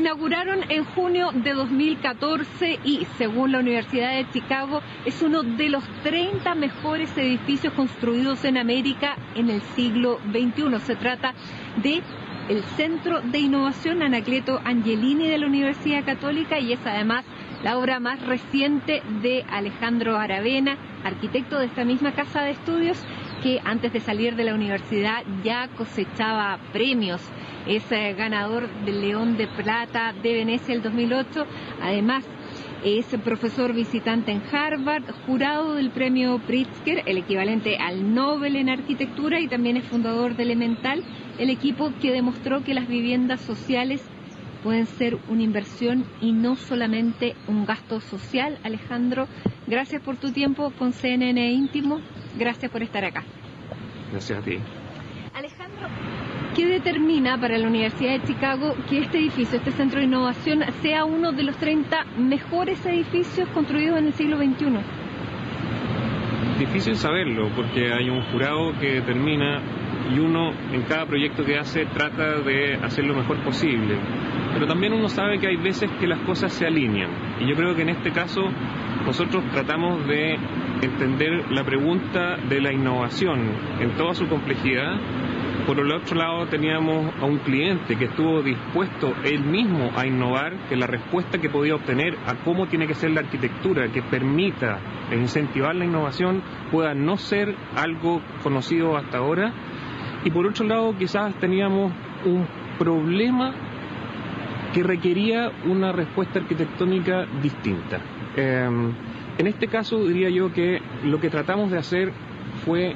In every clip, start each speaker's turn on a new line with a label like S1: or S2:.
S1: inauguraron en junio de 2014 y, según la Universidad de Chicago, es uno de los 30 mejores edificios construidos en América en el siglo XXI. Se trata de el Centro de Innovación Anacleto Angelini de la Universidad Católica y es además la obra más reciente de Alejandro Aravena, arquitecto de esta misma casa de estudios, que antes de salir de la universidad ya cosechaba premios. Es ganador del León de Plata de Venecia el 2008. Además, es profesor visitante en Harvard, jurado del premio Pritzker, el equivalente al Nobel en arquitectura, y también es fundador de Elemental, el equipo que demostró que las viviendas sociales pueden ser una inversión y no solamente un gasto social. Alejandro, gracias por tu tiempo con CNN Íntimo. Gracias por estar acá.
S2: Gracias a ti.
S1: Alejandro, ¿qué determina para la Universidad de Chicago que este edificio, este centro de innovación, sea uno de los 30 mejores edificios construidos en el siglo XXI?
S2: Difícil saberlo, porque hay un jurado que determina y uno en cada proyecto que hace trata de hacer lo mejor posible. Pero también uno sabe que hay veces que las cosas se alinean. Y yo creo que en este caso nosotros tratamos de entender la pregunta de la innovación en toda su complejidad. Por el otro lado teníamos a un cliente que estuvo dispuesto él mismo a innovar, que la respuesta que podía obtener a cómo tiene que ser la arquitectura que permita incentivar la innovación pueda no ser algo conocido hasta ahora. Y por otro lado quizás teníamos un problema que requería una respuesta arquitectónica distinta. En este caso diría yo que lo que tratamos de hacer fue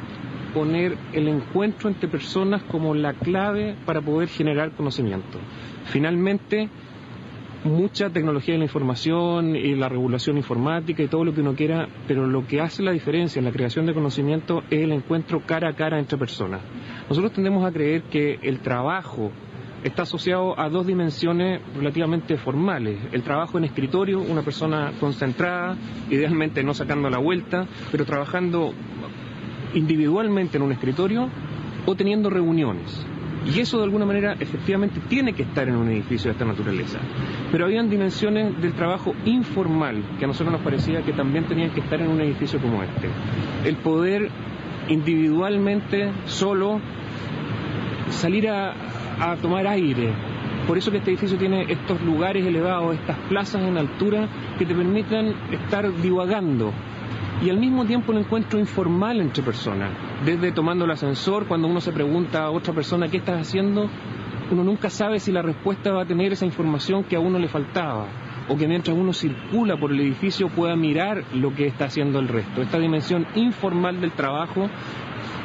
S2: poner el encuentro entre personas como la clave para poder generar conocimiento. Finalmente, mucha tecnología de la información y la regulación informática y todo lo que uno quiera, pero lo que hace la diferencia en la creación de conocimiento es el encuentro cara a cara entre personas. Nosotros tendemos a creer que el trabajo está asociado a dos dimensiones relativamente formales. El trabajo en escritorio, una persona concentrada, idealmente no sacando la vuelta, pero trabajando individualmente en un escritorio o teniendo reuniones. Y eso de alguna manera efectivamente tiene que estar en un edificio de esta naturaleza. Pero habían dimensiones del trabajo informal que a nosotros nos parecía que también tenían que estar en un edificio como este. El poder individualmente, solo, salir a tomar aire. Por eso que este edificio tiene estos lugares elevados, estas plazas en altura que te permitan estar divagando. Y al mismo tiempo un encuentro informal entre personas, desde tomando el ascensor, cuando uno se pregunta a otra persona ¿qué estás haciendo?, uno nunca sabe si la respuesta va a tener esa información que a uno le faltaba, o que mientras uno circula por el edificio pueda mirar lo que está haciendo el resto. Esta dimensión informal del trabajo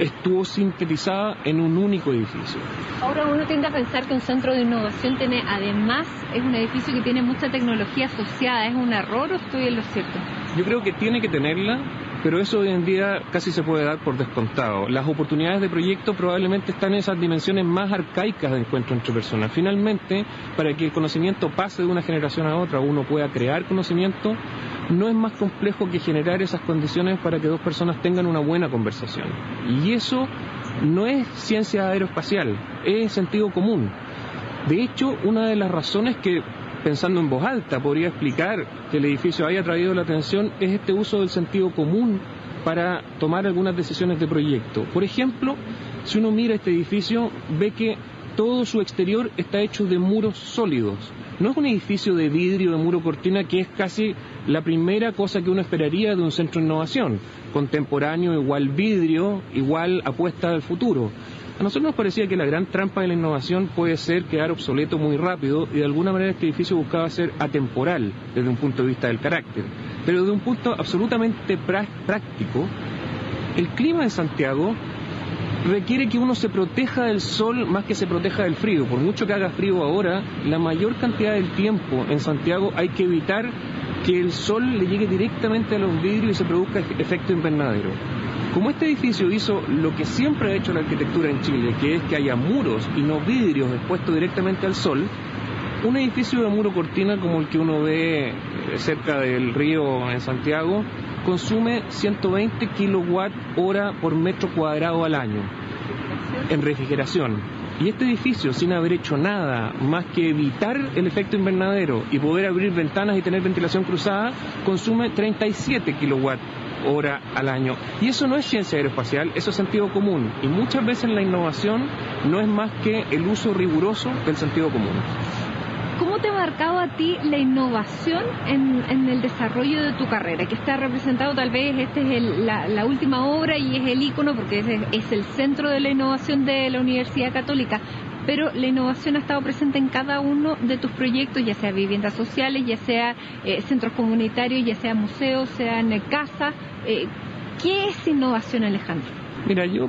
S2: estuvo sintetizada en un único edificio.
S1: Ahora uno tiende a pensar que un centro de innovación además es un edificio que tiene mucha tecnología asociada. ¿Es un error o estoy en lo cierto?
S2: Yo creo que tiene que tenerla, pero eso hoy en día casi se puede dar por descontado. Las oportunidades de proyecto probablemente están en esas dimensiones más arcaicas de encuentro entre personas. Finalmente, para que el conocimiento pase de una generación a otra, uno pueda crear conocimiento, no es más complejo que generar esas condiciones para que dos personas tengan una buena conversación. Y eso no es ciencia aeroespacial, es sentido común. De hecho, una de las razones que, pensando en voz alta, podría explicar que el edificio haya atraído la atención es este uso del sentido común para tomar algunas decisiones de proyecto. Por ejemplo, si uno mira este edificio, ve que todo su exterior está hecho de muros sólidos. No es un edificio de vidrio, de muro cortina, que es casi la primera cosa que uno esperaría de un centro de innovación. Contemporáneo, igual vidrio, igual apuesta al futuro. A nosotros nos parecía que la gran trampa de la innovación puede ser quedar obsoleto muy rápido y de alguna manera este edificio buscaba ser atemporal desde un punto de vista del carácter. Pero desde un punto absolutamente práctico, el clima en Santiago requiere que uno se proteja del sol más que se proteja del frío. Por mucho que haga frío ahora, la mayor cantidad del tiempo en Santiago hay que evitar que el sol le llegue directamente a los vidrios y se produzca efecto invernadero. Como este edificio hizo lo que siempre ha hecho la arquitectura en Chile, que es que haya muros y no vidrios expuestos directamente al sol, un edificio de muro cortina como el que uno ve cerca del río en Santiago consume 120 kWh por metro cuadrado al año en refrigeración. Y este edificio, sin haber hecho nada más que evitar el efecto invernadero y poder abrir ventanas y tener ventilación cruzada, consume 37 kilowatts hora al año. Y eso no es ciencia aeroespacial, eso es sentido común. Y muchas veces la innovación no es más que el uso riguroso del sentido común.
S1: ¿Cómo te ha marcado a ti la innovación en el desarrollo de tu carrera? Que está representado, tal vez, este es la última obra y es el ícono porque es el centro de la innovación de la Universidad Católica, pero la innovación ha estado presente en cada uno de tus proyectos, ya sea viviendas sociales, ya sea centros comunitarios, ya sea museos, sean casas. ¿Qué es innovación, Alejandro?
S2: Mira, yo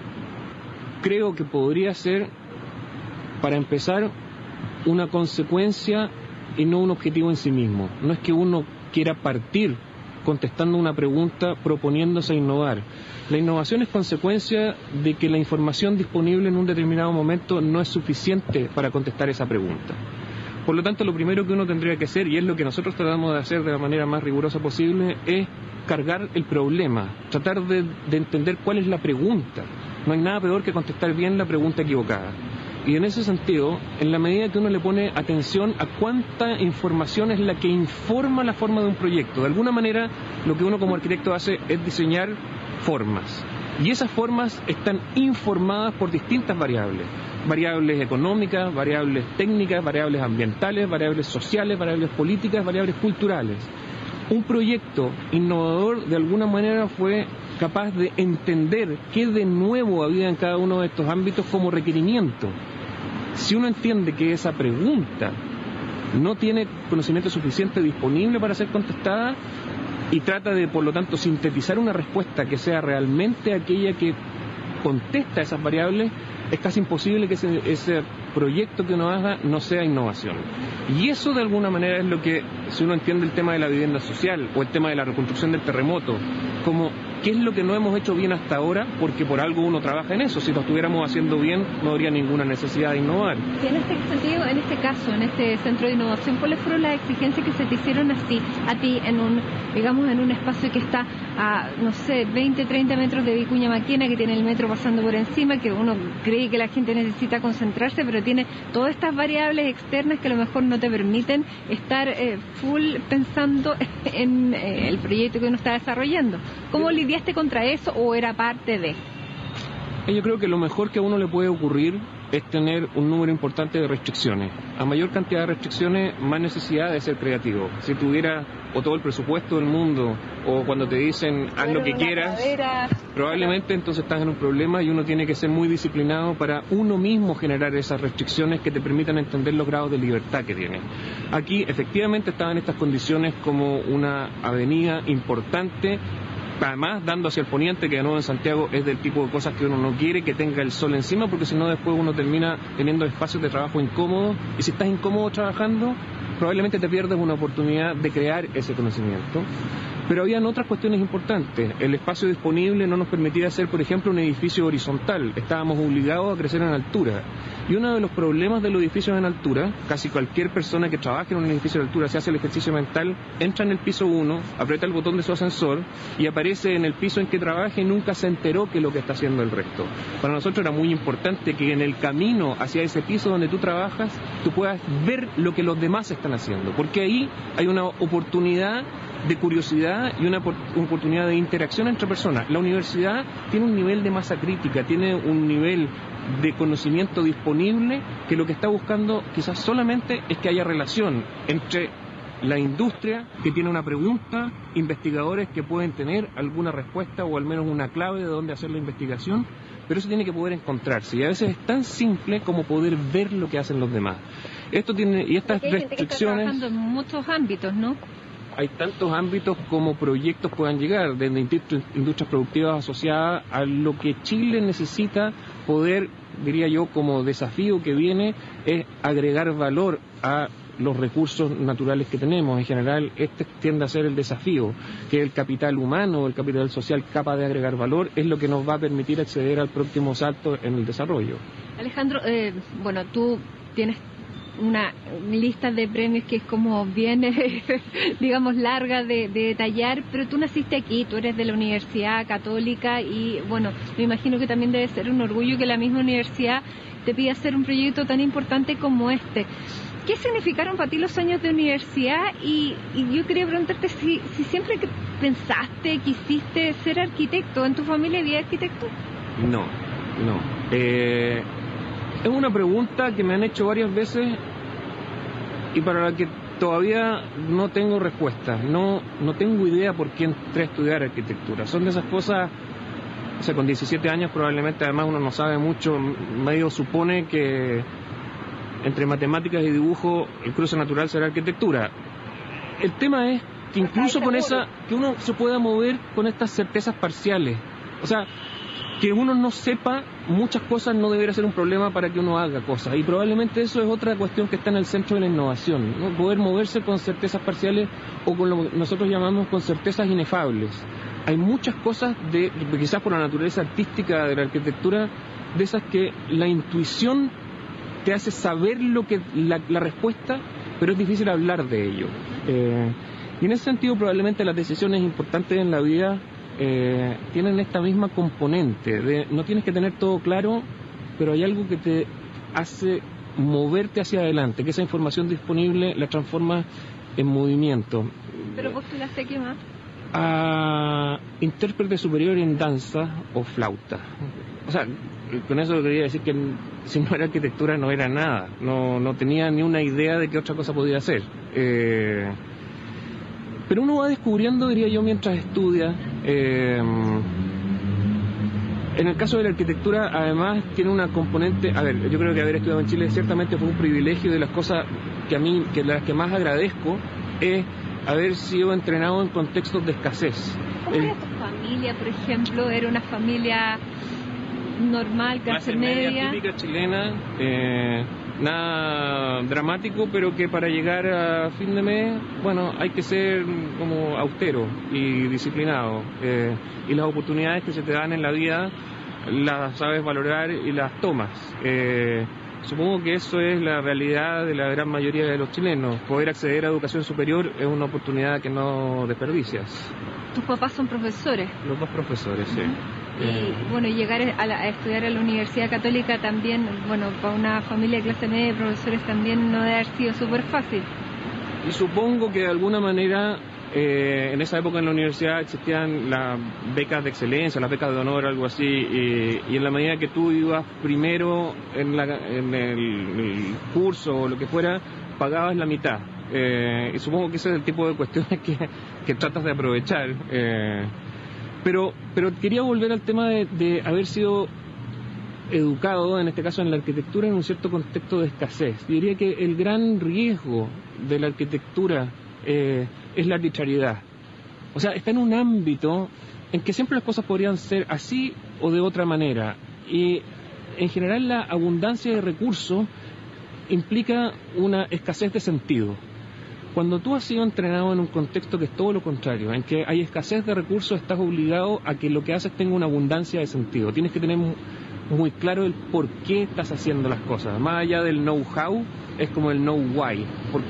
S2: creo que podría ser, para empezar, una consecuencia y no un objetivo en sí mismo. No es que uno quiera partir contestando una pregunta proponiéndose innovar. La innovación es consecuencia de que la información disponible en un determinado momento no es suficiente para contestar esa pregunta. Por lo tanto, lo primero que uno tendría que hacer, y es lo que nosotros tratamos de hacer de la manera más rigurosa posible, es cargar el problema, tratar de entender cuál es la pregunta. No hay nada peor que contestar bien la pregunta equivocada. Y en ese sentido, en la medida que uno le pone atención a cuánta información es la que informa la forma de un proyecto, de alguna manera lo que uno como arquitecto hace es diseñar formas. Y esas formas están informadas por distintas variables. Variables económicas, variables técnicas, variables ambientales, variables sociales, variables políticas, variables culturales. Un proyecto innovador de alguna manera fue capaz de entender qué de nuevo había en cada uno de estos ámbitos como requerimiento. Si uno entiende que esa pregunta no tiene conocimiento suficiente disponible para ser contestada y trata de, por lo tanto, sintetizar una respuesta que sea realmente aquella que contesta esas variables, es casi imposible que ese proyecto que uno haga no sea innovación. Y eso de alguna manera es lo que, si uno entiende el tema de la vivienda social o el tema de la reconstrucción del terremoto, como qué es lo que no hemos hecho bien hasta ahora, porque por algo uno trabaja en eso. Si lo estuviéramos haciendo bien, no habría ninguna necesidad de innovar.
S1: Y en este sentido, en este caso, en este centro de innovación, ¿cuáles fueron las exigencias que se te hicieron a ti en un espacio que está a, no sé, 20, 30 metros de Vicuña Maquena, que tiene el metro pasando por encima, que uno cree que la gente necesita concentrarse, pero tiene todas estas variables externas que a lo mejor no te permiten estar full pensando en el proyecto que uno está desarrollando? ¿Cómo lidiaste contra eso o era parte de?
S2: Yo creo que lo mejor que a uno le puede ocurrir es tener un número importante de restricciones. A mayor cantidad de restricciones, más necesidad de ser creativo. Si tuviera o todo el presupuesto del mundo, o cuando te dicen haz lo que quieras, probablemente entonces estás en un problema y uno tiene que ser muy disciplinado para uno mismo generar esas restricciones que te permitan entender los grados de libertad que tiene. Aquí efectivamente estaban estas condiciones como una avenida importante, además dando hacia el poniente, que de nuevo en Santiago es del tipo de cosas que uno no quiere que tenga el sol encima, porque si no después uno termina teniendo espacios de trabajo incómodos, y si estás incómodo trabajando, probablemente te pierdes una oportunidad de crear ese conocimiento. Pero habían otras cuestiones importantes. El espacio disponible no nos permitía hacer, por ejemplo, un edificio horizontal. Estábamos obligados a crecer en altura. Y uno de los problemas de los edificios en altura, casi cualquier persona que trabaje en un edificio de altura, se hace el ejercicio mental, entra en el piso 1, aprieta el botón de su ascensor y aparece en el piso en que trabaja y nunca se enteró que es lo que está haciendo el resto. Para nosotros era muy importante que en el camino hacia ese piso donde tú trabajas, tú puedas ver lo que los demás están haciendo, porque ahí hay una oportunidad de curiosidad y una oportunidad de interacción entre personas. La universidad tiene un nivel de masa crítica, tiene un nivel de conocimiento disponible que lo que está buscando quizás solamente es que haya relación entre la industria que tiene una pregunta, investigadores que pueden tener alguna respuesta o al menos una clave de dónde hacer la investigación, pero eso tiene que poder encontrarse y a veces es tan simple como poder ver lo que hacen los demás. Esto tiene, y estas restricciones... Hay gente que está
S1: trabajando en muchos ámbitos, ¿no?
S2: Hay tantos ámbitos como proyectos puedan llegar, desde industrias productivas asociadas a lo que Chile necesita poder, diría yo, como desafío que viene, es agregar valor a los recursos naturales que tenemos. En general, este tiende a ser el desafío, que el capital humano, el capital social capaz de agregar valor, es lo que nos va a permitir acceder al próximo salto en el desarrollo.
S1: Alejandro, bueno, tú tienes una lista de premios que es como bien, digamos, larga de detallar, pero tú naciste aquí, tú eres de la Universidad Católica y, bueno, me imagino que también debe ser un orgullo que la misma universidad te pide hacer un proyecto tan importante como este. ¿Qué significaron para ti los años de universidad? Y yo quería preguntarte si siempre que pensaste, quisiste ser arquitecto. ¿En tu familia había arquitecto?
S2: No. Es una pregunta que me han hecho varias veces y para la que todavía no tengo respuesta. No tengo idea por qué entré a estudiar arquitectura. Son de esas cosas, o sea, con 17 años probablemente además uno no sabe mucho, medio supone que entre matemáticas y dibujo el cruce natural será arquitectura. El tema es que incluso con esa, que uno se pueda mover con estas certezas parciales. O sea, que uno no sepa muchas cosas no debería ser un problema para que uno haga cosas. Y probablemente eso es otra cuestión que está en el centro de la innovación, ¿no? Poder moverse con certezas parciales o con lo que nosotros llamamos con certezas inefables. Hay muchas cosas, quizás por la naturaleza artística de la arquitectura, de esas que la intuición te hace saber lo que la respuesta, pero es difícil hablar de ello. Y en ese sentido probablemente las decisiones importantes en la vida tienen esta misma componente de no tienes que tener todo claro, pero hay algo que te hace moverte hacia adelante, que esa información disponible la transforma en movimiento.
S1: ¿Pero postulaste a qué más?
S2: A intérprete superior en danza o flauta. O sea, con eso quería decir que si no era arquitectura no era nada, no tenía ni una idea de qué otra cosa podía hacer. Pero uno va descubriendo, diría yo, mientras estudia. En el caso de la arquitectura, además, tiene una componente. A ver, yo creo que haber estudiado en Chile ciertamente fue un privilegio, de las cosas que a mí, que las que más agradezco, es haber sido entrenado en contextos de escasez.
S1: ¿Cómo era tu familia, por ejemplo? ¿Era una familia normal, clase media?
S2: Típica chilena, nada dramático, pero que para llegar a fin de mes, bueno, hay que ser como austero y disciplinado. Y las oportunidades que se te dan en la vida las sabes valorar y las tomas. Supongo que eso es la realidad de la gran mayoría de los chilenos. Poder acceder a educación superior es una oportunidad que no desperdicias.
S1: ¿Tus papás son profesores?
S2: Los dos profesores, sí.
S1: Y bueno, llegar a estudiar a la Universidad Católica también, bueno, para una familia de clase media de profesores también no debe haber sido súper fácil.
S2: Y supongo que de alguna manera en esa época en la universidad existían las becas de excelencia, las becas de honor, algo así, y en la medida que tú ibas primero en el curso o lo que fuera, pagabas la mitad. Y supongo que ese es el tipo de cuestiones que tratas de aprovechar. Pero quería volver al tema de haber sido educado, en este caso en la arquitectura, en un cierto contexto de escasez. Yo diría que el gran riesgo de la arquitectura es la arbitrariedad. O sea, está en un ámbito en que siempre las cosas podrían ser así o de otra manera. Y en general la abundancia de recursos implica una escasez de sentido. Cuando tú has sido entrenado en un contexto que es todo lo contrario, en que hay escasez de recursos, estás obligado a que lo que haces tenga una abundancia de sentido. Tienes que tener muy claro el por qué estás haciendo las cosas. Más allá del know-how, es como el know-why.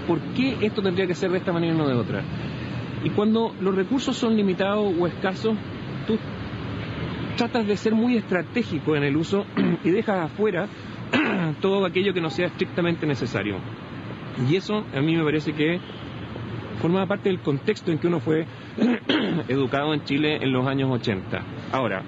S2: ¿Por qué esto tendría que ser de esta manera y no de otra? Y cuando los recursos son limitados o escasos, tú tratas de ser muy estratégico en el uso y dejas afuera todo aquello que no sea estrictamente necesario. Y eso a mí me parece que forma parte del contexto en que uno fue educado en Chile en los años 80. Ahora,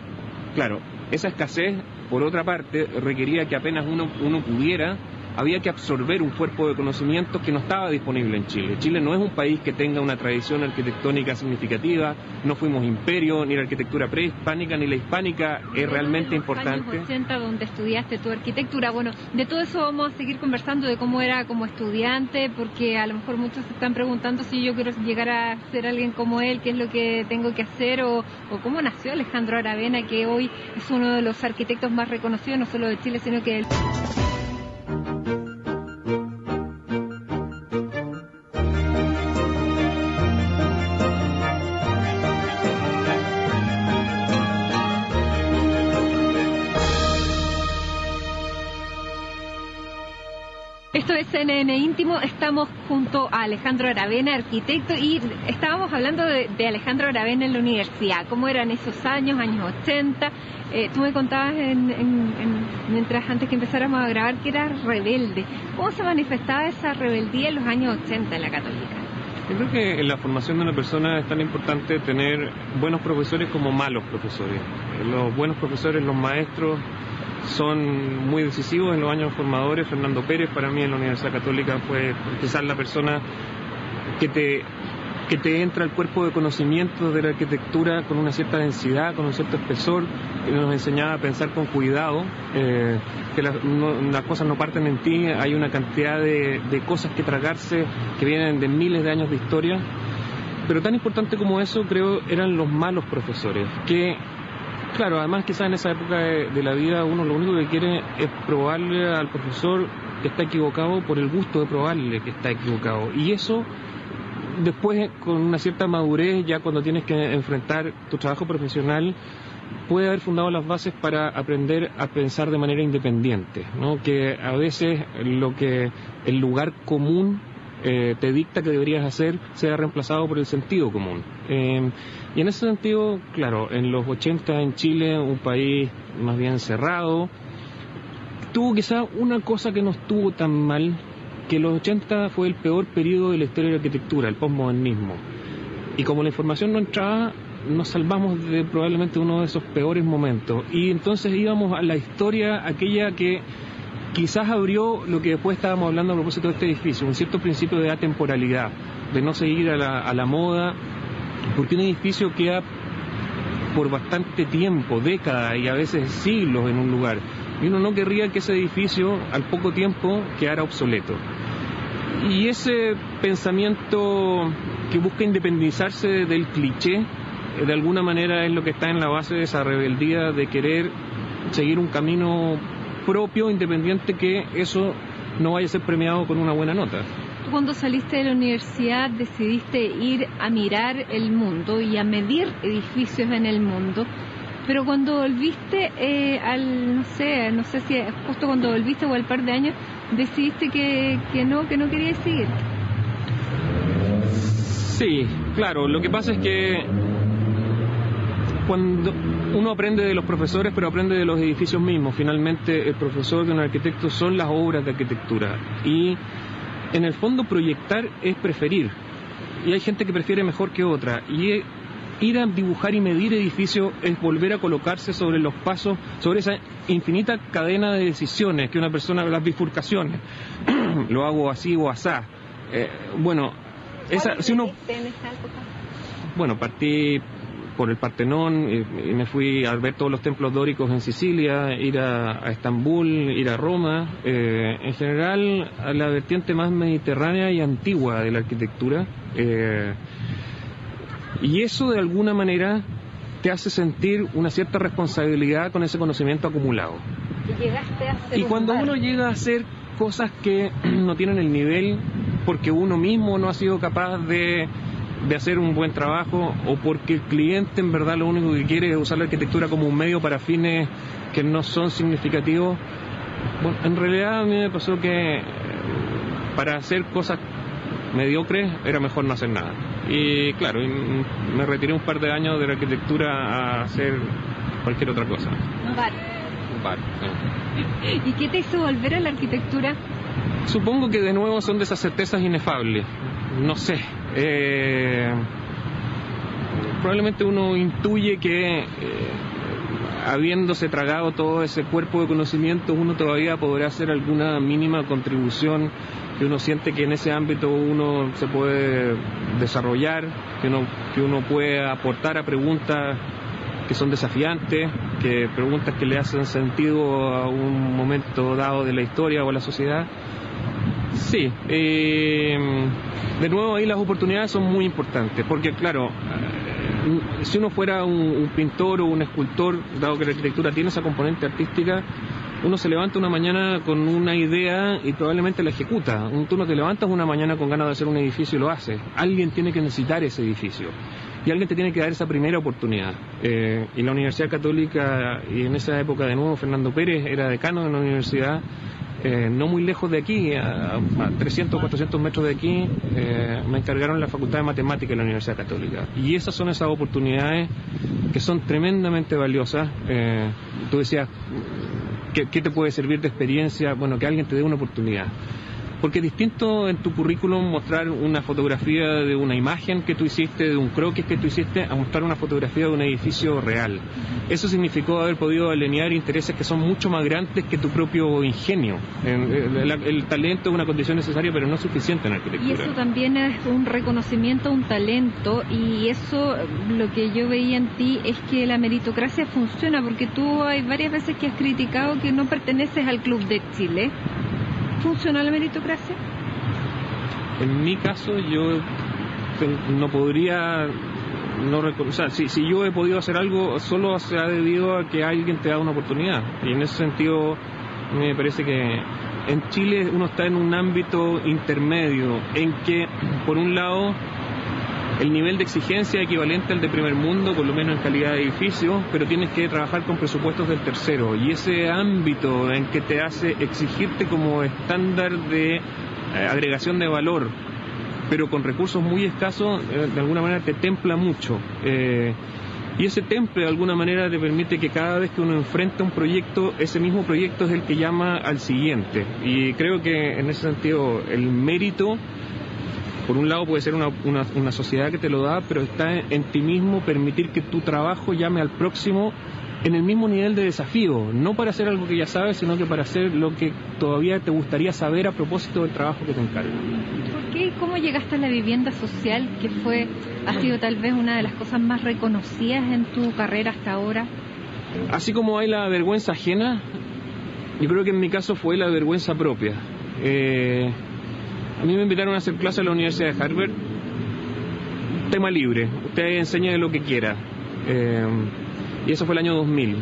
S2: claro, esa escasez, por otra parte, requería que apenas uno pudiera, había que absorber un cuerpo de conocimientos que no estaba disponible en Chile. Chile no es un país que tenga una tradición arquitectónica significativa, no fuimos imperio, ni la arquitectura prehispánica ni la hispánica es realmente importante.
S1: En los años 80, donde estudiaste tu arquitectura, bueno, de todo eso vamos a seguir conversando, de cómo era como estudiante, porque a lo mejor muchos se están preguntando si yo quiero llegar a ser alguien como él, qué es lo que tengo que hacer, o cómo nació Alejandro Aravena, que hoy es uno de los arquitectos más reconocidos, no solo de Chile, sino que del... Esto es CNN Íntimo. Estamos junto a Alejandro Aravena, arquitecto, y estábamos hablando de Alejandro Aravena en la universidad. ¿Cómo eran esos años 80? Tú me contabas mientras antes que empezáramos a grabar que eras rebelde. ¿Cómo se manifestaba esa rebeldía en los años 80 en la Católica?
S2: Yo creo que en la formación de una persona es tan importante tener buenos profesores como malos profesores. Los buenos profesores, los maestros, son muy decisivos en los años formadores. Fernando Pérez, para mí en la Universidad Católica, fue quizás la persona que te entra al cuerpo de conocimiento de la arquitectura con una cierta densidad, con un cierto espesor, que nos enseñaba a pensar con cuidado, que las cosas no parten en ti, hay una cantidad de cosas que tragarse que vienen de miles de años de historia. Pero tan importante como eso, creo, eran los malos profesores, que, claro, además quizás en esa época de la vida uno lo único que quiere es probarle al profesor que está equivocado por el gusto de probarle que está equivocado. Y eso, después, con una cierta madurez, ya cuando tienes que enfrentar tu trabajo profesional, puede haber fundado las bases para aprender a pensar de manera independiente, ¿no? Que a veces lo que el lugar común te dicta que deberías hacer sea reemplazado por el sentido común. Y en ese sentido, claro, en los 80 en Chile, un país más bien cerrado, tuvo quizá una cosa que no estuvo tan mal, que los 80 fue el peor periodo de la historia de la arquitectura, el posmodernismo. Y como la información no entraba, nos salvamos de probablemente uno de esos peores momentos. Y entonces íbamos a la historia, aquella que quizás abrió lo que después estábamos hablando a propósito de este edificio, un cierto principio de atemporalidad, de no seguir a la moda, porque un edificio queda por bastante tiempo, décadas y a veces siglos en un lugar. Y uno no querría que ese edificio al poco tiempo quedara obsoleto. Y ese pensamiento que busca independizarse del cliché, de alguna manera es lo que está en la base de esa rebeldía de querer seguir un camino propio, independiente, que eso no vaya a ser premiado con una buena nota.
S1: Tú, cuando saliste de la universidad, decidiste ir a mirar el mundo y a medir edificios en el mundo, pero cuando volviste no sé si justo cuando volviste o al par de años, decidiste que no querías seguir.
S2: Sí, claro, lo que pasa es que cuando uno aprende de los profesores, pero aprende de los edificios mismos. Finalmente, el profesor de un arquitecto son las obras de arquitectura. Y en el fondo, proyectar es preferir. Y hay gente que prefiere mejor que otra. Y ir a dibujar y medir edificios es volver a colocarse sobre los pasos, sobre esa infinita cadena de decisiones que una persona, las bifurcaciones. Lo hago así o asá. Si uno...
S1: en esa época?
S2: Bueno, partí por el Partenón y me fui a ver todos los templos dóricos en Sicilia, ir a Estambul, ir a Roma, en general a la vertiente más mediterránea y antigua de la arquitectura, y eso de alguna manera te hace sentir una cierta responsabilidad con ese conocimiento acumulado. Y cuando uno llega a hacer cosas que no tienen el nivel porque uno mismo no ha sido capaz de hacer un buen trabajo, o porque el cliente en verdad lo único que quiere es usar la arquitectura como un medio para fines que no son significativos. Bueno, en realidad a mí me pasó que para hacer cosas mediocres era mejor no hacer nada. Y claro, me retiré un par de años de la arquitectura a hacer cualquier otra cosa.
S1: Un bar. ¿Y qué te hizo volver a la arquitectura?
S2: Supongo que de nuevo son de esas certezas inefables. No sé. Probablemente uno intuye que habiéndose tragado todo ese cuerpo de conocimientos, uno todavía podrá hacer alguna mínima contribución, que uno siente que en ese ámbito uno se puede desarrollar, que uno puede aportar a preguntas que son desafiantes, que preguntas que le hacen sentido a un momento dado de la historia o a la sociedad. Sí, de nuevo ahí las oportunidades son muy importantes, porque claro, si uno fuera un pintor o un escultor, dado que la arquitectura tiene esa componente artística, uno se levanta una mañana con una idea y probablemente la ejecuta. Tú no te levantas una mañana con ganas de hacer un edificio y lo haces. Alguien tiene que necesitar ese edificio y alguien te tiene que dar esa primera oportunidad. Y la Universidad Católica, y en esa época de nuevo Fernando Pérez era decano de la universidad, no muy lejos de aquí, a 300 o 400 metros de aquí, me encargaron la Facultad de Matemáticas de la Universidad Católica. Y esas son esas oportunidades que son tremendamente valiosas. Tú decías, ¿qué te puede servir de experiencia? Bueno, que alguien te dé una oportunidad. Porque es distinto en tu currículum mostrar una fotografía de una imagen que tú hiciste, de un croquis que tú hiciste, a mostrar una fotografía de un edificio real. Eso significó haber podido alinear intereses que son mucho más grandes que tu propio ingenio. El talento es una condición necesaria, pero no suficiente en arquitectura.
S1: Y eso también es un reconocimiento, un talento, y eso, lo que yo veía en ti, es que la meritocracia funciona, porque tú hay varias veces que has criticado que no perteneces al Club de Chile. ¿Funciona la meritocracia?
S2: En mi caso, yo no podría... o sea, si yo he podido hacer algo, solo se ha debido a que alguien te da una oportunidad. Y en ese sentido, me parece que en Chile uno está en un ámbito intermedio, en que, por un lado, el nivel de exigencia es equivalente al de primer mundo, por lo menos en calidad de edificio, pero tienes que trabajar con presupuestos del tercero. Y ese ámbito en que te hace exigirte como estándar de agregación de valor, pero con recursos muy escasos, de alguna manera te templa mucho. Y ese temple de alguna manera te permite que cada vez que uno enfrenta un proyecto, ese mismo proyecto es el que llama al siguiente. Y creo que en ese sentido el mérito, por un lado puede ser una sociedad que te lo da, pero está en ti mismo permitir que tu trabajo llame al próximo en el mismo nivel de desafío, no para hacer algo que ya sabes, sino que para hacer lo que todavía te gustaría saber a propósito del trabajo que te encargan.
S1: ¿Por qué? ¿Cómo llegaste a la vivienda social, que ha sido tal vez una de las cosas más reconocidas en tu carrera hasta ahora?
S2: Así como hay la vergüenza ajena, yo creo que en mi caso fue la vergüenza propia. A mí me invitaron a hacer clase a la Universidad de Harvard, tema libre, usted enseña de lo que quiera, y eso fue el año 2000.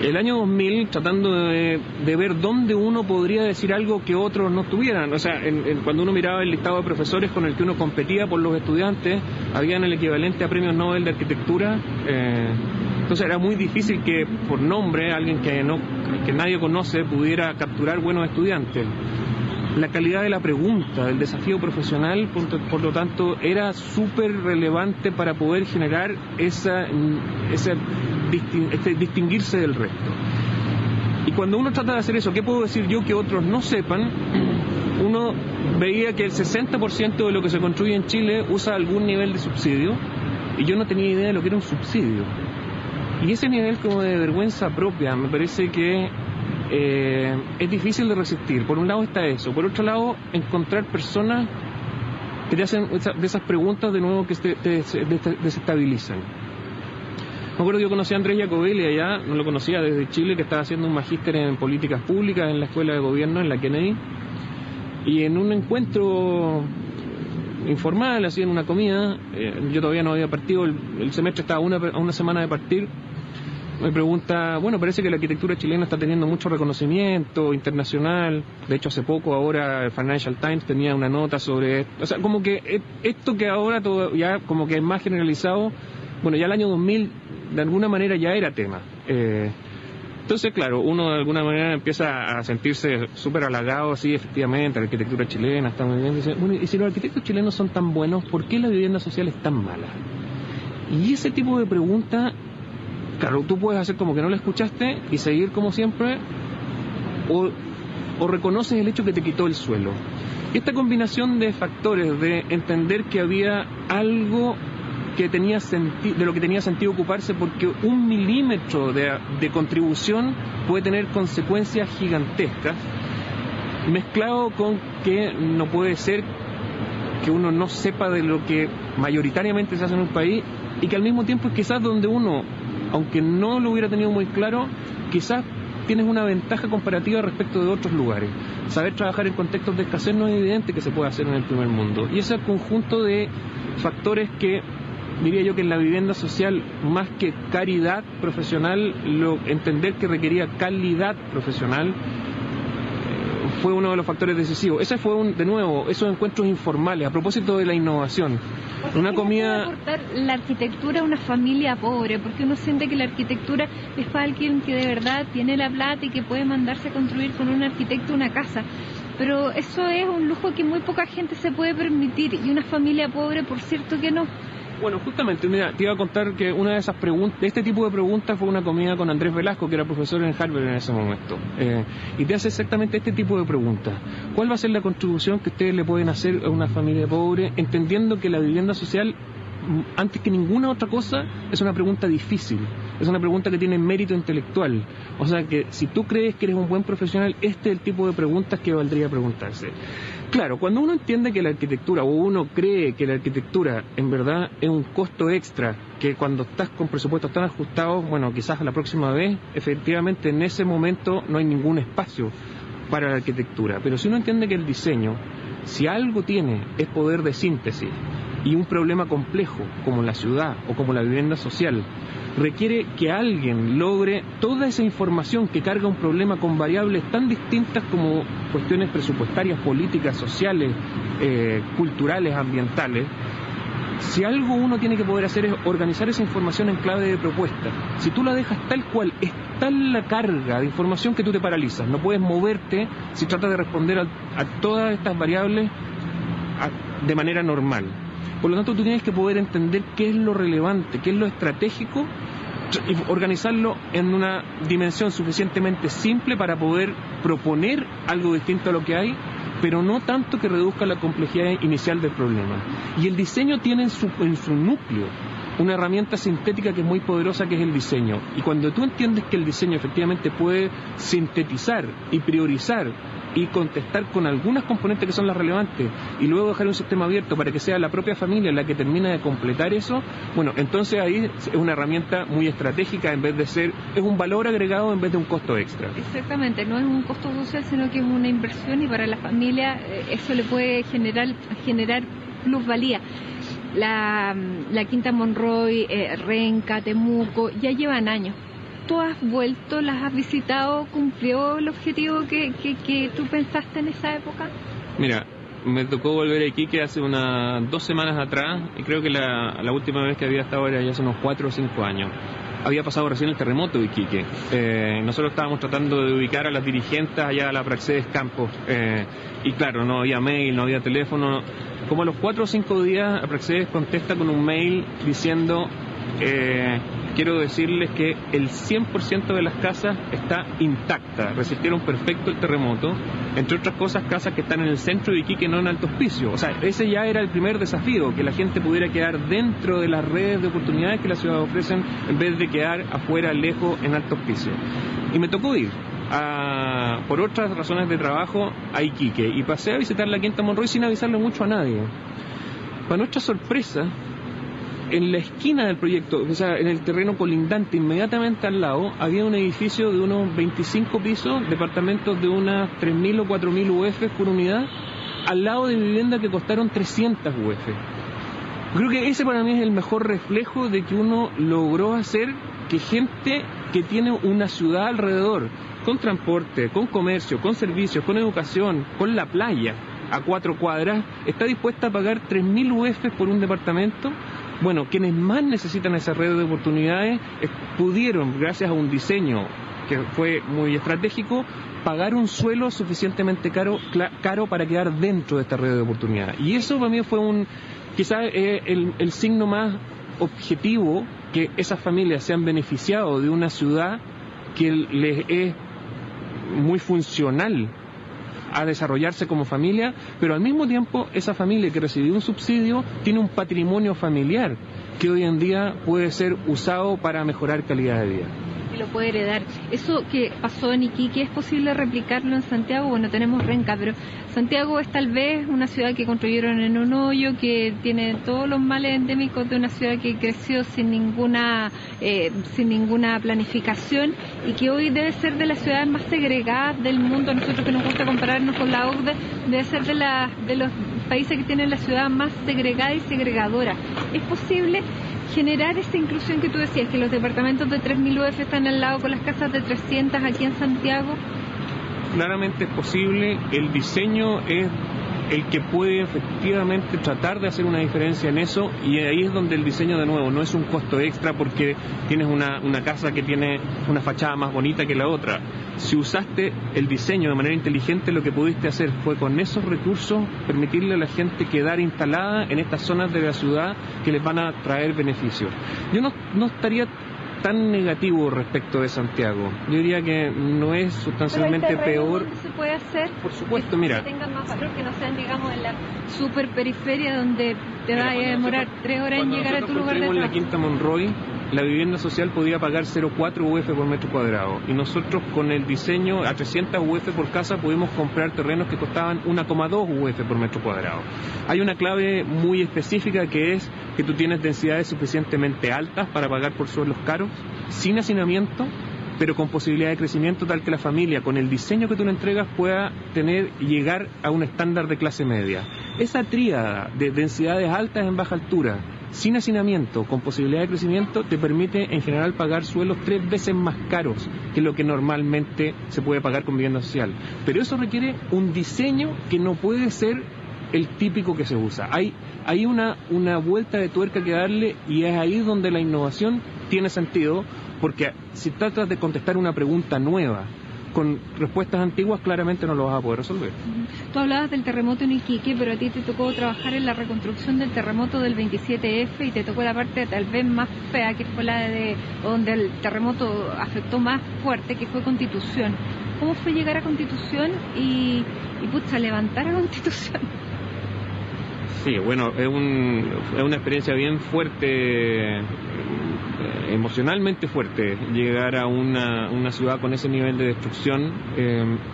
S2: El año 2000, tratando de ver dónde uno podría decir algo que otros no tuvieran, o sea, cuando uno miraba el listado de profesores con el que uno competía por los estudiantes, habían el equivalente a premios Nobel de arquitectura, entonces era muy difícil que por nombre alguien que nadie conoce pudiera capturar buenos estudiantes. La calidad de la pregunta, del desafío profesional, por lo tanto, era súper relevante para poder generar distinguirse del resto. Y cuando uno trata de hacer eso, ¿qué puedo decir yo que otros no sepan? Uno veía que el 60% de lo que se construye en Chile usa algún nivel de subsidio, y yo no tenía idea de lo que era un subsidio. Y ese nivel como de vergüenza propia me parece que es difícil de resistir. Por un lado está eso, por otro lado encontrar personas que te hacen de esas preguntas de nuevo que te desestabilizan. Me acuerdo que yo conocí a Andrés Jacobelli allá, no lo conocía desde Chile, que estaba haciendo un magíster en políticas públicas en la Escuela de Gobierno, en la Kennedy, y en un encuentro informal, así en una comida, yo todavía no había partido, el semestre estaba a una semana de partir. Me pregunta, bueno, parece que la arquitectura chilena está teniendo mucho reconocimiento internacional. De hecho, hace poco, ahora el Financial Times tenía una nota sobre esto. O sea, como que esto que ahora todo ya como que es más generalizado, bueno, ya el año 2000 de alguna manera ya era tema. Entonces, claro, uno de alguna manera empieza a sentirse súper halagado, sí, efectivamente, la arquitectura chilena está muy bien. Dice, bueno, y si los arquitectos chilenos son tan buenos, ¿por qué la vivienda social es tan mala? Y ese tipo de preguntas, claro, tú puedes hacer como que no la escuchaste y seguir como siempre, o reconoces el hecho que te quitó el suelo. Y esta combinación de factores, de entender que había algo que tenía de lo que tenía sentido ocuparse, porque 1 milímetro de contribución puede tener consecuencias gigantescas, mezclado con que no puede ser que uno no sepa de lo que mayoritariamente se hace en un país, y que al mismo tiempo es quizás donde uno, aunque no lo hubiera tenido muy claro, quizás tienes una ventaja comparativa respecto de otros lugares. Saber trabajar en contextos de escasez no es evidente que se pueda hacer en el primer mundo. Y ese conjunto de factores que, diría yo que en la vivienda social, más que caridad profesional, entender que requería calidad profesional, fue uno de los factores decisivos. Ese fue de nuevo, esos encuentros informales, a propósito de la innovación. Una comida...
S1: ¿Cómo puede aportar la arquitectura a una familia pobre? Porque uno siente que la arquitectura es para alguien que de verdad tiene la plata y que puede mandarse a construir con un arquitecto una casa. Pero eso es un lujo que muy poca gente se puede permitir, y una familia pobre, por cierto que no.
S2: Bueno, justamente, mira, te iba a contar que una de esas preguntas, este tipo de preguntas, fue una comida con Andrés Velasco, que era profesor en Harvard en ese momento. Y te hace exactamente este tipo de preguntas. ¿Cuál va a ser la contribución que ustedes le pueden hacer a una familia pobre, entendiendo que la vivienda social, antes que ninguna otra cosa, es una pregunta difícil? Es una pregunta que tiene mérito intelectual. O sea que si tú crees que eres un buen profesional, este es el tipo de preguntas que valdría preguntarse. Claro, cuando uno entiende que la arquitectura, o uno cree que la arquitectura en verdad es un costo extra, que cuando estás con presupuestos tan ajustados, bueno, quizás la próxima vez, efectivamente en ese momento no hay ningún espacio para la arquitectura. Pero si uno entiende que el diseño, si algo tiene, es poder de síntesis, y un problema complejo, como la ciudad o como la vivienda social, requiere que alguien logre toda esa información que carga un problema con variables tan distintas como cuestiones presupuestarias, políticas, sociales, culturales, ambientales. Si algo uno tiene que poder hacer es organizar esa información en clave de propuesta. Si tú la dejas tal cual, es tal la carga de información que tú te paralizas. No puedes moverte si tratas de responder a todas estas variables de manera normal. Por lo tanto, tú tienes que poder entender qué es lo relevante, qué es lo estratégico, y organizarlo en una dimensión suficientemente simple para poder proponer algo distinto a lo que hay, pero no tanto que reduzca la complejidad inicial del problema. Y el diseño tiene en su núcleo una herramienta sintética que es muy poderosa, que es el diseño. Y cuando tú entiendes que el diseño efectivamente puede sintetizar y priorizar y contestar con algunas componentes que son las relevantes, y luego dejar un sistema abierto para que sea la propia familia la que termina de completar eso, bueno, entonces ahí es una herramienta muy estratégica, en vez de ser, es un valor agregado en vez de un costo extra.
S1: Exactamente, no es un costo social, sino que es una inversión, y para la familia eso le puede generar plusvalía. La Quinta Monroy, Renca, Temuco, ya llevan años. ¿Tú has vuelto, las has visitado, cumplió el objetivo que tú pensaste en esa época?
S2: Mira, me tocó volver a Iquique hace unas 2 semanas atrás, y creo que la última vez que había estado era ya hace unos 4 o 5 años. Había pasado recién el terremoto de Iquique. Nosotros estábamos tratando de ubicar a las dirigentes allá a la Praxedes Campos, y claro, no había mail, no había teléfono. Como a los 4 o 5 días, Praxedes contesta con un mail diciendo: quiero decirles que el 100% de las casas está intacta, resistieron perfecto el terremoto, entre otras cosas casas que están en el centro de Iquique, no en Alto Hospicio. O sea, ese ya era el primer desafío, que la gente pudiera quedar dentro de las redes de oportunidades que las ciudades ofrecen, en vez de quedar afuera, lejos, en Alto Hospicio. Y me tocó ir, por otras razones de trabajo, a Iquique, y pasé a visitar la Quinta Monroy sin avisarle mucho a nadie. Para nuestra sorpresa, en la esquina del proyecto, o sea, en el terreno colindante, inmediatamente al lado, había un edificio de unos 25 pisos, departamentos de unas 3.000 o 4.000 UF por unidad, al lado de viviendas que costaron 300 UF. Creo que ese para mí es el mejor reflejo de que uno logró hacer que gente que tiene una ciudad alrededor, con transporte, con comercio, con servicios, con educación, con la playa a 4 cuadras, está dispuesta a pagar 3.000 UF por un departamento. Bueno, quienes más necesitan esa red de oportunidades pudieron, gracias a un diseño que fue muy estratégico, pagar un suelo suficientemente caro para quedar dentro de esta red de oportunidades. Y eso para mí fue quizás el signo más objetivo, que esas familias se han beneficiado de una ciudad que les es muy funcional a desarrollarse como familia, pero al mismo tiempo esa familia que recibió un subsidio tiene un patrimonio familiar que hoy en día puede ser usado para mejorar calidad de vida.
S1: Y lo puede heredar. Eso que pasó en Iquique, ¿es posible replicarlo en Santiago? Bueno, tenemos Renca, pero Santiago es tal vez una ciudad que construyeron en un hoyo, que tiene todos los males endémicos de una ciudad que creció sin ninguna planificación, y que hoy debe ser de las ciudades más segregadas del mundo. Nosotros, que nos gusta compararnos con la OCDE, debe ser de los países que tienen la ciudad más segregada y segregadora. ¿Es posible generar esa inclusión que tú decías, que los departamentos de 3.000 UF están al lado con las casas de 300 aquí en Santiago?
S2: claramente es posible. El diseño es el que puede efectivamente tratar de hacer una diferencia en eso, y ahí es donde el diseño, de nuevo, no es un costo extra porque tienes una casa que tiene una fachada más bonita que la otra. Si usaste el diseño de manera inteligente, lo que pudiste hacer fue con esos recursos permitirle a la gente quedar instalada en estas zonas de la ciudad que les van a traer beneficios. Yo no estaría tan negativo respecto de Santiago. Yo diría que no es sustancialmente peor.
S1: ¿Se puede hacer?
S2: Por supuesto, mira.
S1: Que tengan más valor, que no sean, digamos, en la super periferia donde te va a demorar 3 horas en llegar a tu lugar de trabajo.
S2: En la Quinta Monroy, la vivienda social podía pagar 0,4 UF por metro cuadrado, y nosotros con el diseño a 300 UF por casa pudimos comprar terrenos que costaban 1,2 UF por metro cuadrado. Hay una clave muy específica, que es que tú tienes densidades suficientemente altas para pagar por suelos caros, sin hacinamiento, pero con posibilidad de crecimiento, tal que la familia, con el diseño que tú le entregas, pueda llegar a un estándar de clase media. Esa tríada de densidades altas en baja altura, sin hacinamiento, con posibilidad de crecimiento, te permite en general pagar suelos 3 veces más caros que lo que normalmente se puede pagar con vivienda social. Pero eso requiere un diseño que no puede ser el típico que se usa. Hay una vuelta de tuerca que darle, y es ahí donde la innovación tiene sentido, porque si tratas de contestar una pregunta nueva con respuestas antiguas, claramente no lo vas a poder resolver.
S1: Tú hablabas del terremoto en Iquique, pero a ti te tocó trabajar en la reconstrucción del terremoto del 27F, y te tocó la parte tal vez más fea, que fue la de donde el terremoto afectó más fuerte, que fue Constitución. ¿Cómo fue llegar a Constitución y levantar a Constitución?
S2: Sí, bueno, es una experiencia bien fuerte, emocionalmente fuerte, llegar a una ciudad con ese nivel de destrucción,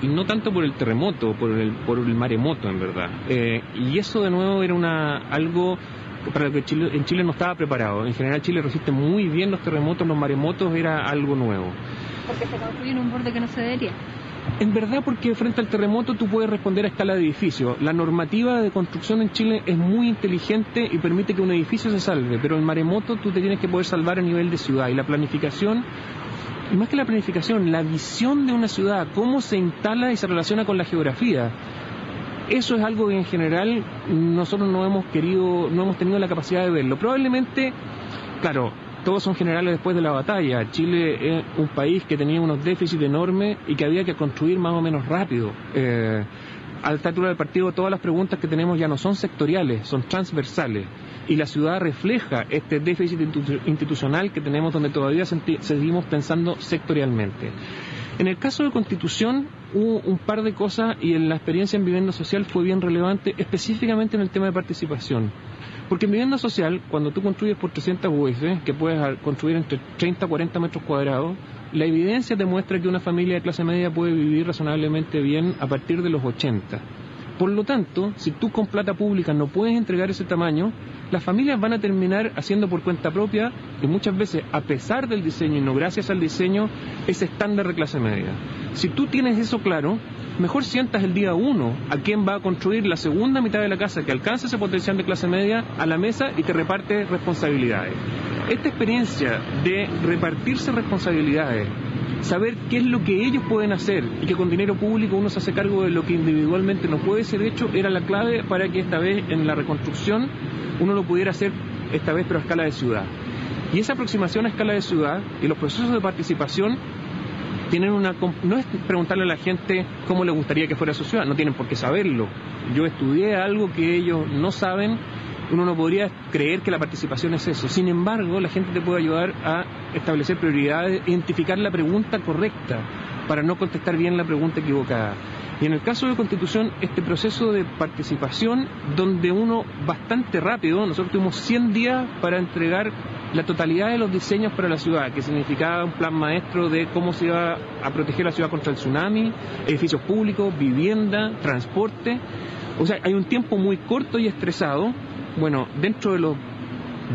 S2: y no tanto por el terremoto, por el maremoto, en verdad. Y eso, de nuevo, era algo para lo que en Chile no estaba preparado. En general, Chile resiste muy bien los terremotos, los maremotos era algo nuevo.
S1: Porque se construye en un borde que no se debería.
S2: En verdad, porque frente al terremoto tú puedes responder a escala de edificio. La normativa de construcción en Chile es muy inteligente y permite que un edificio se salve, pero el maremoto tú te tienes que poder salvar a nivel de ciudad. Y la planificación, y más que la planificación, la visión de una ciudad, cómo se instala y se relaciona con la geografía, eso es algo que en general nosotros no hemos tenido la capacidad de verlo. Probablemente, claro, todos son generales después de la batalla. Chile es un país que tenía unos déficits enormes y que había que construir más o menos rápido. A esta altura del partido, todas las preguntas que tenemos ya no son sectoriales, son transversales. Y la ciudad refleja este déficit institucional que tenemos, donde todavía seguimos pensando sectorialmente. En el caso de Constitución hubo un par de cosas, y en la experiencia en vivienda social fue bien relevante, específicamente en el tema de participación. Porque en vivienda social, cuando tú construyes por 300 UF, que puedes construir entre 30 y 40 metros cuadrados, la evidencia demuestra que una familia de clase media puede vivir razonablemente bien a partir de los 80. Por lo tanto, si tú con plata pública no puedes entregar ese tamaño, las familias van a terminar haciendo por cuenta propia, y muchas veces, a pesar del diseño y no gracias al diseño, ese estándar de clase media. Si tú tienes eso claro, mejor sientas el día 1 a quién va a construir la segunda mitad de la casa que alcance ese potencial de clase media a la mesa, y te reparte responsabilidades. Esta experiencia de repartirse responsabilidades, saber qué es lo que ellos pueden hacer, y que con dinero público uno se hace cargo de lo que individualmente no puede ser hecho, era la clave para que esta vez en la reconstrucción uno lo pudiera hacer, esta vez pero a escala de ciudad. Y esa aproximación a escala de ciudad y los procesos de participación tienen no es preguntarle a la gente cómo le gustaría que fuera su ciudad, no tienen por qué saberlo. Yo estudié algo que ellos no saben. Uno no podría creer que la participación es eso. Sin embargo, la gente te puede ayudar a establecer prioridades, identificar la pregunta correcta para no contestar bien la pregunta equivocada. Y en el caso de Constitución, este proceso de participación, donde uno bastante rápido, nosotros tuvimos 100 días para entregar la totalidad de los diseños para la ciudad, que significaba un plan maestro de cómo se iba a proteger la ciudad contra el tsunami, edificios públicos, vivienda, transporte. O sea, hay un tiempo muy corto y estresado. Bueno, dentro de los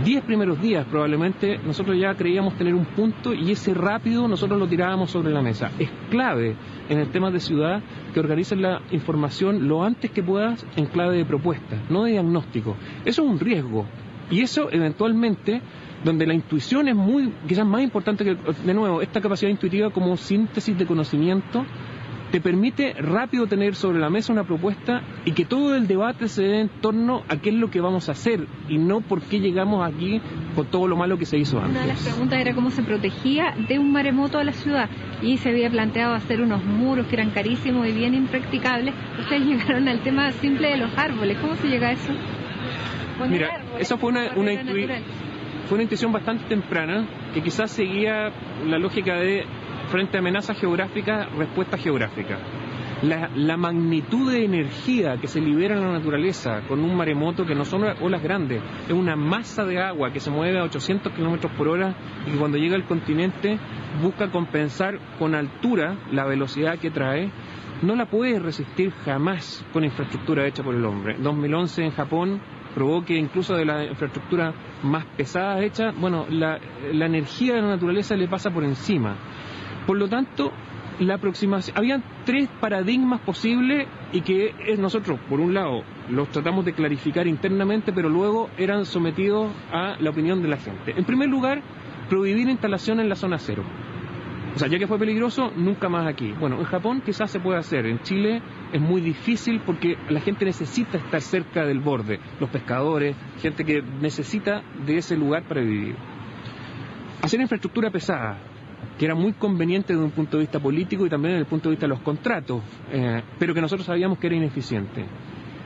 S2: 10 primeros días probablemente nosotros ya creíamos tener un punto, y ese rápido nosotros lo tirábamos sobre la mesa. Es clave en el tema de ciudad que organices la información lo antes que puedas en clave de propuesta, no de diagnóstico. Eso es un riesgo, y eso eventualmente, donde la intuición es quizás más importante que, de nuevo, esta capacidad intuitiva como síntesis de conocimiento, te permite rápido tener sobre la mesa una propuesta y que todo el debate se dé en torno a qué es lo que vamos a hacer y no por qué llegamos aquí con todo lo malo que se hizo antes.
S1: Una de las preguntas era cómo se protegía de un maremoto a la ciudad y se había planteado hacer unos muros que eran carísimos y bien impracticables. Ustedes llegaron al tema simple de los árboles. ¿Cómo se llega a eso?
S2: Mira, esa fue una intuición bastante temprana que quizás seguía la lógica de frente a amenazas geográficas, respuesta geográfica. La magnitud de energía que se libera en la naturaleza con un maremoto, que no son olas grandes, es una masa de agua que se mueve a 800 kilómetros por hora y que cuando llega al continente busca compensar con altura la velocidad que trae, no la puede resistir jamás con infraestructura hecha por el hombre. 2011 en Japón probó que incluso de la infraestructura más pesada hecha, bueno, la energía de la naturaleza le pasa por encima. Por lo tanto, la aproximación, habían 3 paradigmas posibles y que nosotros, por un lado, los tratamos de clarificar internamente, pero luego eran sometidos a la opinión de la gente. En primer lugar, prohibir instalación en la zona cero. O sea, ya que fue peligroso, nunca más aquí. Bueno, en Japón quizás se puede hacer, en Chile es muy difícil porque la gente necesita estar cerca del borde, los pescadores, gente que necesita de ese lugar para vivir. Hacer infraestructura pesada, que era muy conveniente desde un punto de vista político y también desde el punto de vista de los contratos, pero que nosotros sabíamos que era ineficiente.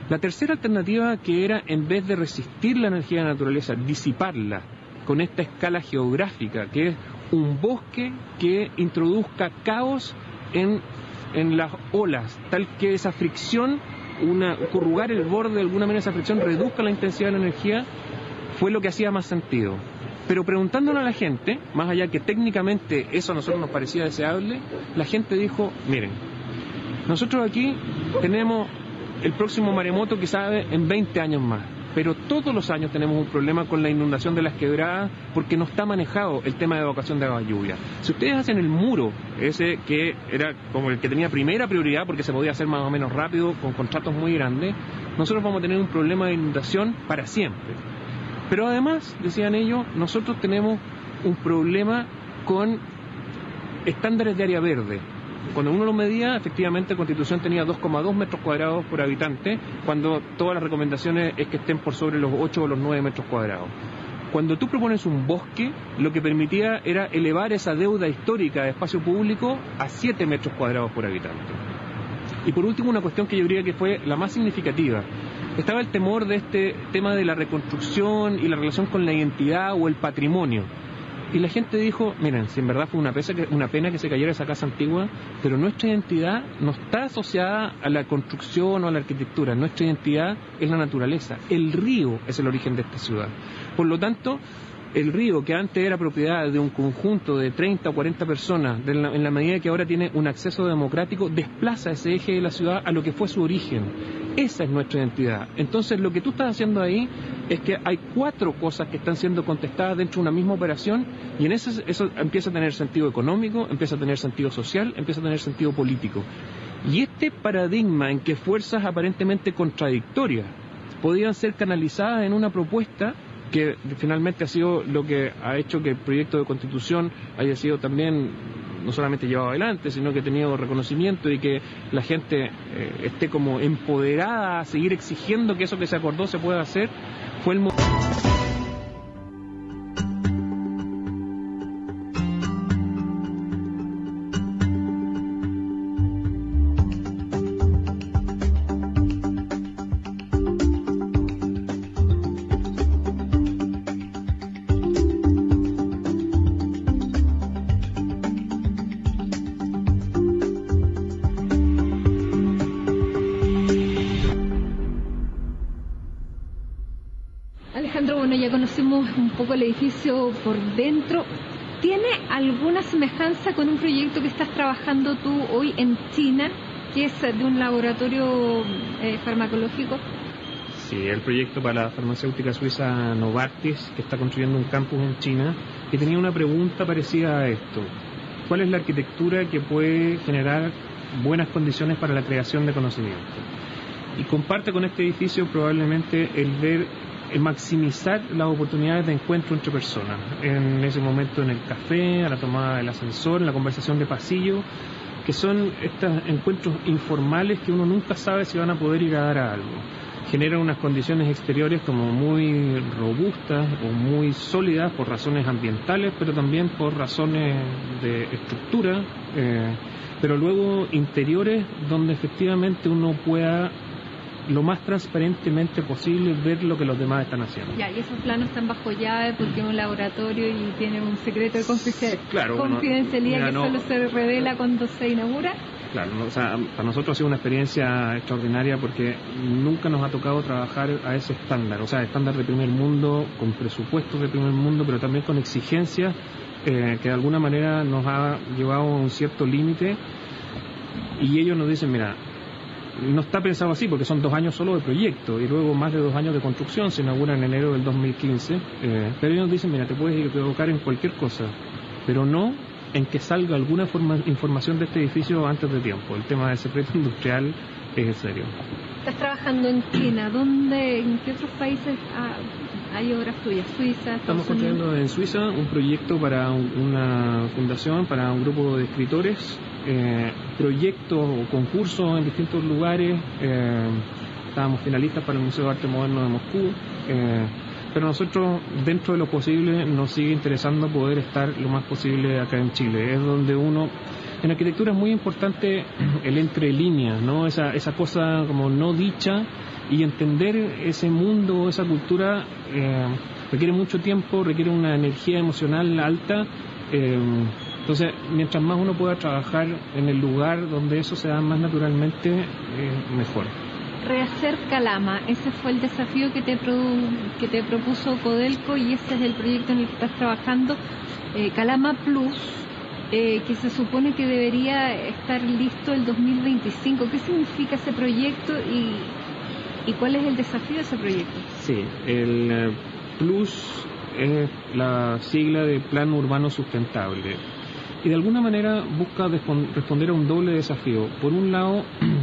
S2: La tercera alternativa, que era, en vez de resistir la energía de la naturaleza, disiparla con esta escala geográfica, que es un bosque que introduzca caos en las olas, tal que esa fricción, corrugar el borde de alguna manera, esa fricción reduzca la intensidad de la energía, fue lo que hacía más sentido. Pero preguntándole a la gente, más allá que técnicamente eso a nosotros nos parecía deseable, la gente dijo, miren, nosotros aquí tenemos el próximo maremoto quizás en 20 años más, pero todos los años tenemos un problema con la inundación de las quebradas porque no está manejado el tema de evacuación de agua lluvia. Si ustedes hacen el muro, ese que era como el que tenía primera prioridad porque se podía hacer más o menos rápido con contratos muy grandes, nosotros vamos a tener un problema de inundación para siempre. Pero además, decían ellos, nosotros tenemos un problema con estándares de área verde. Cuando uno lo medía, efectivamente, Constitución tenía 2,2 metros cuadrados por habitante, cuando todas las recomendaciones es que estén por sobre los 8 o los 9 metros cuadrados. Cuando tú propones un bosque, lo que permitía era elevar esa deuda histórica de espacio público a 7 metros cuadrados por habitante. Y por último, una cuestión que yo diría que fue la más significativa. Estaba el temor de este tema de la reconstrucción y la relación con la identidad o el patrimonio. Y la gente dijo, miren, si en verdad fue una pena que se cayera esa casa antigua, pero nuestra identidad no está asociada a la construcción o a la arquitectura. Nuestra identidad es la naturaleza. El río es el origen de esta ciudad. Por lo tanto, el río, que antes era propiedad de un conjunto de 30 o 40 personas, en la medida que ahora tiene un acceso democrático, desplaza ese eje de la ciudad a lo que fue su origen. Esa es nuestra identidad. Entonces, lo que tú estás haciendo ahí es que hay 4 cosas que están siendo contestadas dentro de una misma operación y en eso empieza a tener sentido económico, empieza a tener sentido social, empieza a tener sentido político. Y este paradigma en que fuerzas aparentemente contradictorias podían ser canalizadas en una propuesta que finalmente ha sido lo que ha hecho que el proyecto de Constitución haya sido también no solamente llevado adelante, sino que ha tenido reconocimiento y que la gente esté como empoderada a seguir exigiendo que eso que se acordó se pueda hacer, fue el momento.
S1: Alejandro, bueno, ya conocimos un poco el edificio por dentro. ¿Tiene alguna semejanza con un proyecto que estás trabajando tú hoy en China, que es de un laboratorio farmacológico?
S2: Sí, el proyecto para la farmacéutica suiza Novartis, que está construyendo un campus en China, que tenía una pregunta parecida a esto. ¿Cuál es la arquitectura que puede generar buenas condiciones para la creación de conocimiento? Y comparte con este edificio probablemente el maximizar las oportunidades de encuentro entre personas. En ese momento en el café, a la tomada del ascensor, en la conversación de pasillo, que son estos encuentros informales que uno nunca sabe si van a poder ir a dar a algo. Generan unas condiciones exteriores como muy robustas o muy sólidas por razones ambientales, pero también por razones de estructura, pero luego interiores donde efectivamente uno pueda lo más transparentemente posible ver lo que los demás están haciendo.
S1: Ya, y esos planos están bajo llave porque es un laboratorio y tienen un secreto de confidencialidad que solo se revela cuando se inaugura.
S2: Claro, o sea, para nosotros ha sido una experiencia extraordinaria porque nunca nos ha tocado trabajar a ese estándar, o sea, estándar de primer mundo, con presupuestos de primer mundo, pero también con exigencias que de alguna manera nos ha llevado a un cierto límite, y ellos nos dicen, mira, no está pensado así porque son 2 años solo de proyecto y luego más de 2 años de construcción, se inaugura en enero del 2015, pero ellos dicen, mira, te puedes equivocar en cualquier cosa, pero no en que salga alguna información de este edificio antes de tiempo. El tema del secreto industrial es en serio.
S1: Estás trabajando en China, ¿en qué otros países hay obras tuyas? ¿Suiza?
S2: Estamos construyendo en Suiza un proyecto para una fundación, para un grupo de escritores, proyectos o concursos en distintos lugares. Estábamos finalistas para el Museo de Arte Moderno de Moscú, pero nosotros, dentro de lo posible, nos sigue interesando poder estar lo más posible acá en Chile. Es donde uno, en arquitectura es muy importante el entre líneas, ¿no? Esa cosa como no dicha, y entender ese mundo, esa cultura, requiere mucho tiempo, requiere una energía emocional alta. Entonces, mientras más uno pueda trabajar en el lugar donde eso se da más naturalmente, mejor.
S1: Rehacer Calama, ese fue el desafío que te propuso Codelco, y ese es el proyecto en el que estás trabajando, Calama Plus, que se supone que debería estar listo el 2025. ¿Qué significa ese proyecto y cuál es el desafío de ese proyecto?
S2: Sí, el Plus es la sigla de Plan Urbano Sustentable. Y de alguna manera busca responder a un doble desafío. Por un lado,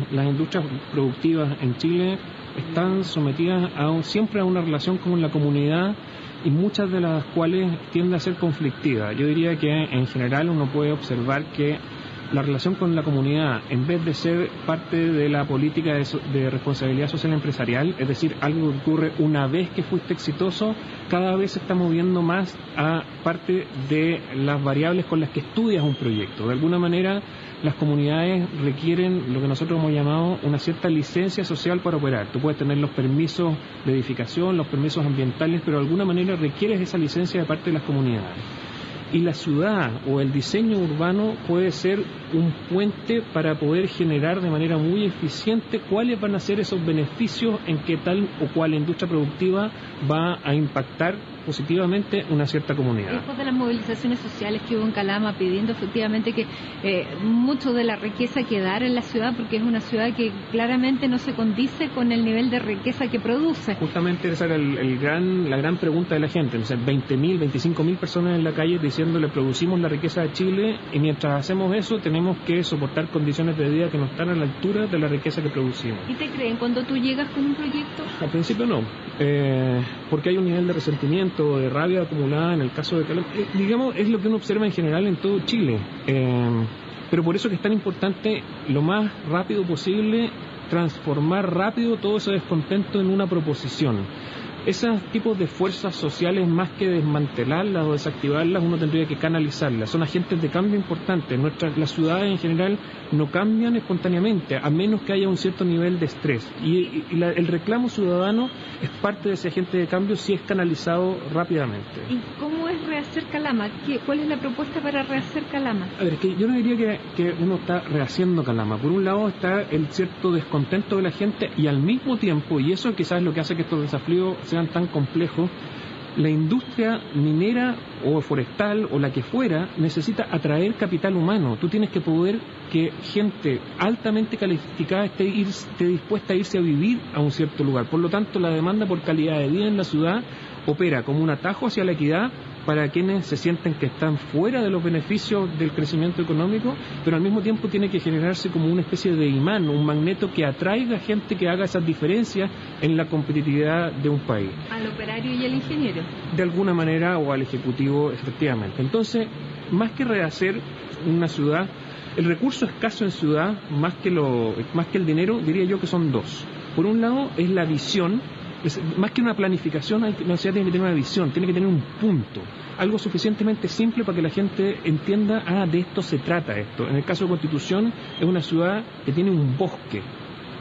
S2: las industrias productivas en Chile están sometidas siempre a una relación con la comunidad, y muchas de las cuales tiende a ser conflictiva. Yo diría que en general uno puede observar que la relación con la comunidad, en vez de ser parte de la política de responsabilidad social empresarial, es decir, algo que ocurre una vez que fuiste exitoso, cada vez se está moviendo más a parte de las variables con las que estudias un proyecto. De alguna manera, las comunidades requieren lo que nosotros hemos llamado una cierta licencia social para operar. Tú puedes tener los permisos de edificación, los permisos ambientales, pero de alguna manera requieres esa licencia de parte de las comunidades. Y la ciudad o el diseño urbano puede ser un puente para poder generar de manera muy eficiente cuáles van a ser esos beneficios en que tal o cual industria productiva va a impactar positivamente una cierta comunidad.
S1: Después de las movilizaciones sociales que hubo en Calama pidiendo efectivamente que mucho de la riqueza quedara en la ciudad, porque es una ciudad que claramente no se condice con el nivel de riqueza que produce.
S2: Justamente esa era la gran pregunta de la gente. O sea, 20.000, 25.000 personas en la calle diciéndole producimos la riqueza de Chile, y mientras hacemos eso tenemos que soportar condiciones de vida que no están a la altura de la riqueza que producimos.
S1: ¿Y te creen cuando tú llegas con un proyecto?
S2: Al principio no, porque hay un nivel de resentimiento, de rabia acumulada en el caso de Calama. Digamos, es lo que uno observa en general en todo Chile. Pero por eso que es tan importante lo más rápido posible transformar rápido todo ese descontento en una proposición. Esos tipos de fuerzas sociales, más que desmantelarlas o desactivarlas, uno tendría que canalizarlas. Son agentes de cambio importantes. Las ciudades en general no cambian espontáneamente, a menos que haya un cierto nivel de estrés. Y el reclamo ciudadano es parte de ese agente de cambio si es canalizado rápidamente.
S1: ¿Y cómo es rehacer Calama? ¿Cuál es la propuesta para rehacer Calama?
S2: A ver, que yo no diría que uno está rehaciendo Calama. Por un lado está el cierto descontento de la gente, y al mismo tiempo, y eso quizás es lo que hace que estos desafíos sean tan complejos, la industria minera o forestal o la que fuera necesita atraer capital humano. Tú tienes que poder que gente altamente calificada esté dispuesta a irse a vivir a un cierto lugar. Por lo tanto, la demanda por calidad de vida en la ciudad opera como un atajo hacia la equidad para quienes se sienten que están fuera de los beneficios del crecimiento económico, pero al mismo tiempo tiene que generarse como una especie de imán, un magneto que atraiga gente que haga esas diferencias en la competitividad de un país.
S1: ¿Al operario y al ingeniero?
S2: De alguna manera, o al ejecutivo, efectivamente. Entonces, más que rehacer una ciudad, El recurso escaso en ciudad, más que el dinero, diría yo que son dos. Por un lado es la visión, más que una planificación, la ciudad tiene que tener una visión, tiene que tener un punto, algo suficientemente simple para que la gente entienda, de esto se trata esto. En el caso de Constitución es una ciudad que tiene un bosque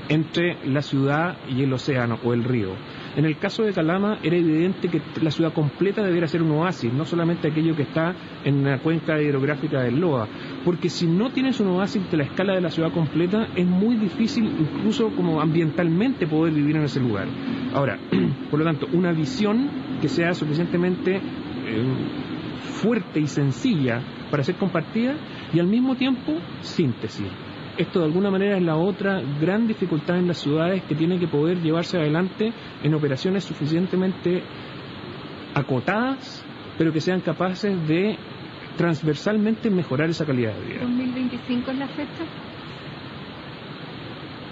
S2: entre la ciudad y el océano o el río. En el caso de Calama era evidente que la ciudad completa debiera ser un oasis, no solamente aquello que está en la cuenca hidrográfica del Loa, porque si no tienes un oasis de la escala de la ciudad completa, es muy difícil incluso como ambientalmente poder vivir en ese lugar. Ahora, por lo tanto, una visión que sea suficientemente fuerte y sencilla para ser compartida y al mismo tiempo síntesis. Esto de alguna manera es la otra gran dificultad en las ciudades, que tiene que poder llevarse adelante en operaciones suficientemente acotadas, pero que sean capaces de transversalmente mejorar esa calidad de vida.
S1: ¿2025 es la fecha?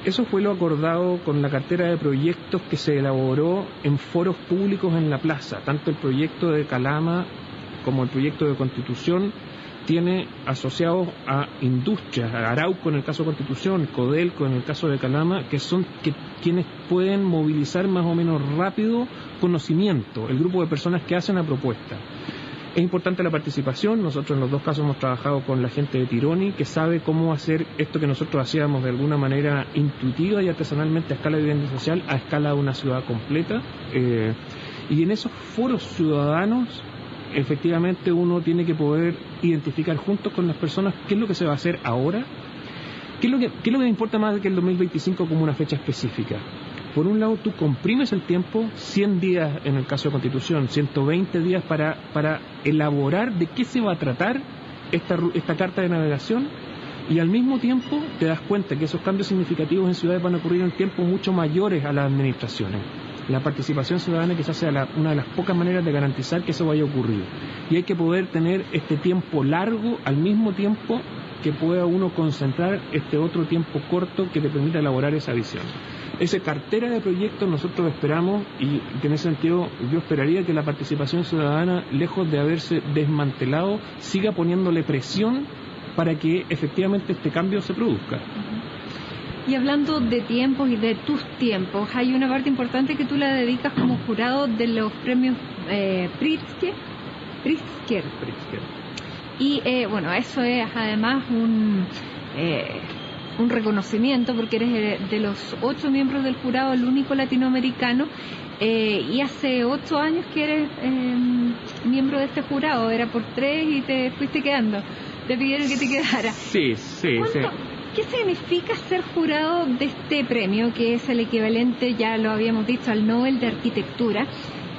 S2: Eso fue lo acordado con la cartera de proyectos que se elaboró en foros públicos en la plaza. Tanto el proyecto de Calama como el proyecto de Constitución tiene asociados a industrias, a Arauco en el caso de Constitución, Codelco en el caso de Calama, que son quienes pueden movilizar más o menos rápido conocimiento, el grupo de personas que hacen la propuesta. Es importante la participación. Nosotros en los dos casos hemos trabajado con la gente de Tironi, que sabe cómo hacer esto que nosotros hacíamos de alguna manera intuitiva y artesanalmente a escala de vivienda social, a escala de una ciudad completa. Y en esos foros ciudadanos, efectivamente uno tiene que poder identificar juntos con las personas qué es lo que se va a hacer ahora, qué es lo que me importa más que el 2025 como una fecha específica. Por un lado, tú comprimes el tiempo, 100 días en el caso de Constitución, 120 días para elaborar de qué se va a tratar esta carta de navegación, y al mismo tiempo te das cuenta que esos cambios significativos en ciudades van a ocurrir en tiempos mucho mayores a las administraciones. La participación ciudadana quizás sea una de las pocas maneras de garantizar que eso vaya a ocurrir. Y hay que poder tener este tiempo largo al mismo tiempo que pueda uno concentrar este otro tiempo corto que te permita elaborar esa visión. Esa cartera de proyectos nosotros esperamos, y en ese sentido yo esperaría que la participación ciudadana, lejos de haberse desmantelado, siga poniéndole presión para que efectivamente este cambio se produzca.
S1: Y hablando de tiempos y de tus tiempos, hay una parte importante que tú la dedicas como jurado de los premios Pritzker. Y bueno, eso es además un reconocimiento, porque eres de los 8 miembros del jurado el único latinoamericano, y hace 8 años que eres miembro de este jurado. Era por 3 y te fuiste quedando, te pidieron que te quedaras.
S2: Sí.
S1: ¿Qué significa ser jurado de este premio, que es el equivalente, ya lo habíamos dicho, al Nobel de Arquitectura,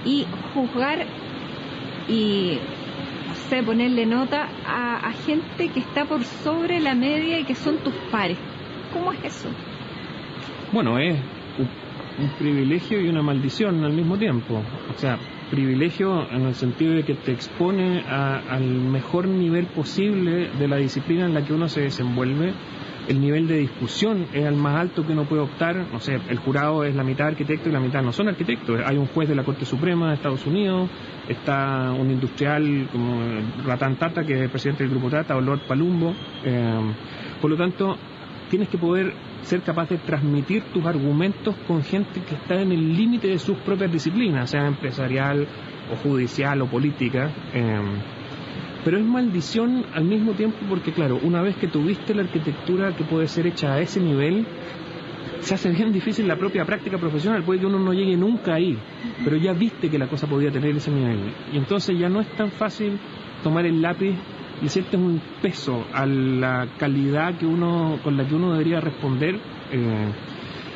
S1: y juzgar y, no sé, ponerle nota a gente que está por sobre la media y que son tus pares? ¿Cómo es eso?
S2: Bueno, es un privilegio y una maldición al mismo tiempo. O sea, privilegio en el sentido de que te expone al mejor nivel posible de la disciplina en la que uno se desenvuelve. El nivel de discusión es el más alto que uno puede optar. No sé, el jurado es la mitad arquitecto y la mitad no son arquitectos. Hay un juez de la Corte Suprema de Estados Unidos, está un industrial como Ratan Tata, que es el presidente del Grupo Tata, o Lord Palumbo. Por lo tanto, tienes que poder ser capaz de transmitir tus argumentos con gente que está en el límite de sus propias disciplinas, sea empresarial o judicial o política. Pero es maldición al mismo tiempo porque, claro, una vez que tuviste la arquitectura que puede ser hecha a ese nivel, se hace bien difícil la propia práctica profesional. Puede que uno no llegue nunca ahí, pero ya viste que la cosa podía tener ese nivel. Y entonces ya no es tan fácil tomar el lápiz y sientes un peso a la calidad con la que uno debería responder.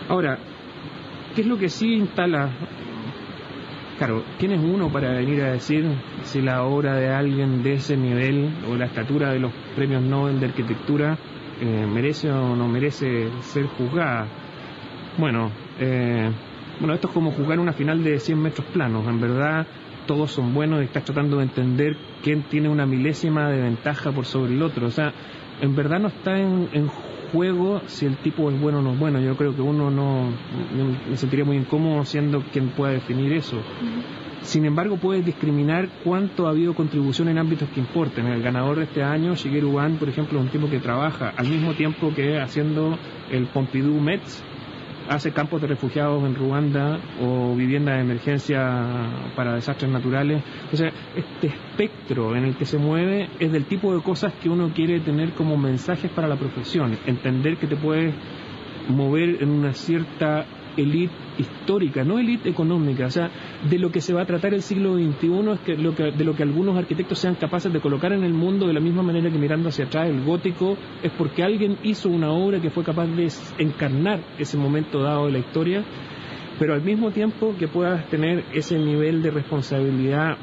S2: Ahora, ¿qué es lo que sí instala? Claro, ¿quién es uno para venir a decir si la obra de alguien de ese nivel o la estatura de los premios Nobel de Arquitectura merece o no merece ser juzgada? Bueno, esto es como jugar una final de 100 metros planos. En verdad, todos son buenos y estás tratando de entender quién tiene una milésima de ventaja por sobre el otro. O sea, en verdad no está en juego si el tipo es bueno o no es bueno. Yo creo que uno me sentiría muy incómodo siendo quien pueda definir eso. Sin embargo, puedes discriminar cuánto ha habido contribución en ámbitos que importen. El ganador de este año, Shigeru Ban, por ejemplo, es un tipo que trabaja al mismo tiempo que haciendo el Pompidou Metz, hace campos de refugiados en Ruanda o viviendas de emergencia para desastres naturales. O sea, este espectro en el que se mueve es del tipo de cosas que uno quiere tener como mensajes para la profesión. Entender que te puedes mover en una cierta élite histórica, no élite económica. O sea, de lo que se va a tratar el siglo XXI es que de lo que algunos arquitectos sean capaces de colocar en el mundo, de la misma manera que mirando hacia atrás el gótico es porque alguien hizo una obra que fue capaz de encarnar ese momento dado de la historia, pero al mismo tiempo que puedas tener ese nivel de responsabilidad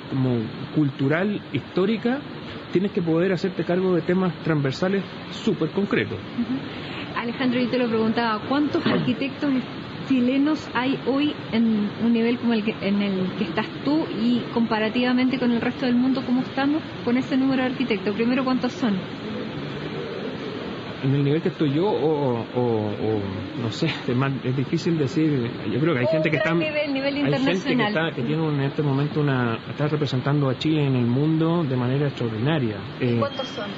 S2: como cultural, histórica, tienes que poder hacerte cargo de temas transversales súper concretos.
S1: Alejandro, yo te lo preguntaba, ¿cuántos arquitectos chilenos hay hoy en un nivel como en el que estás tú y comparativamente con el resto del mundo, cómo estamos con ese número de arquitectos? Primero, ¿cuántos son?
S2: En el nivel que estoy yo o no sé, es difícil decir. Yo creo que hay gente que está
S1: nivel internacional.
S2: Hay gente que tiene en este momento está representando a Chile en el mundo de manera extraordinaria.
S1: ¿Cuántos son?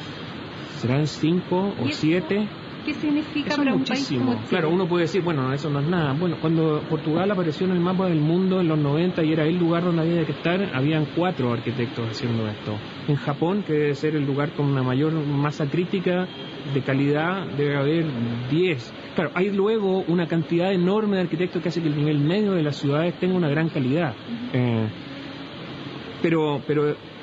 S2: ¿Serán 5 o 7?
S1: ¿Qué significa
S2: eso
S1: para un
S2: muchísimo.
S1: país como Chile?
S2: Claro, uno puede decir, bueno, eso no es nada. Bueno, cuando Portugal apareció en el mapa del mundo en los 90 y era el lugar donde había que estar, habían 4 arquitectos haciendo esto. En Japón, que debe ser el lugar con una mayor masa crítica de calidad, debe haber 10. Claro, hay luego una cantidad enorme de arquitectos que hace que el nivel medio de las ciudades tenga una gran calidad. Pero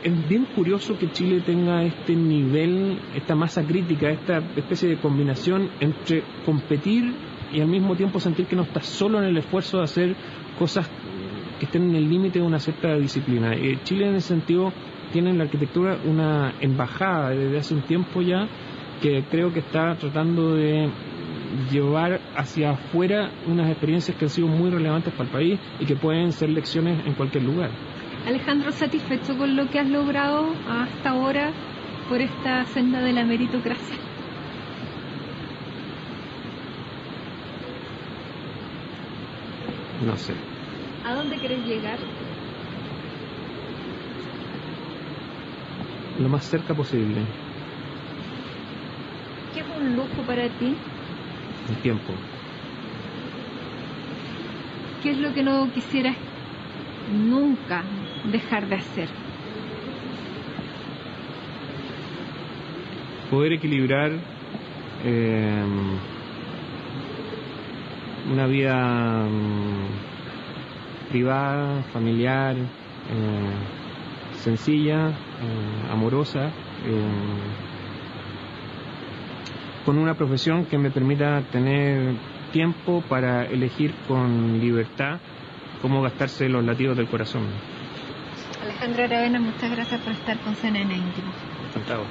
S2: es bien curioso que Chile tenga este nivel, esta masa crítica, esta especie de combinación entre competir y al mismo tiempo sentir que no estás solo en el esfuerzo de hacer cosas que estén en el límite de una cierta disciplina. Chile en ese sentido tiene en la arquitectura una embajada desde hace un tiempo ya que creo que está tratando de llevar hacia afuera unas experiencias que han sido muy relevantes para el país y que pueden ser lecciones en cualquier lugar.
S1: Alejandro, ¿satisfecho con lo que has logrado hasta ahora por esta senda de la meritocracia?
S2: No sé.
S1: ¿A dónde querés llegar?
S2: Lo más cerca posible.
S1: ¿Qué es un lujo para ti?
S2: El tiempo.
S1: ¿Qué es lo que no quisieras nunca dejar de hacer?
S2: Poder equilibrar una vida privada, familiar, sencilla, amorosa, con una profesión que me permita tener tiempo para elegir con libertad cómo gastarse los latidos del corazón.
S1: Alejandro Aravena, muchas gracias por estar con CNN Íntimo.
S2: Encantado.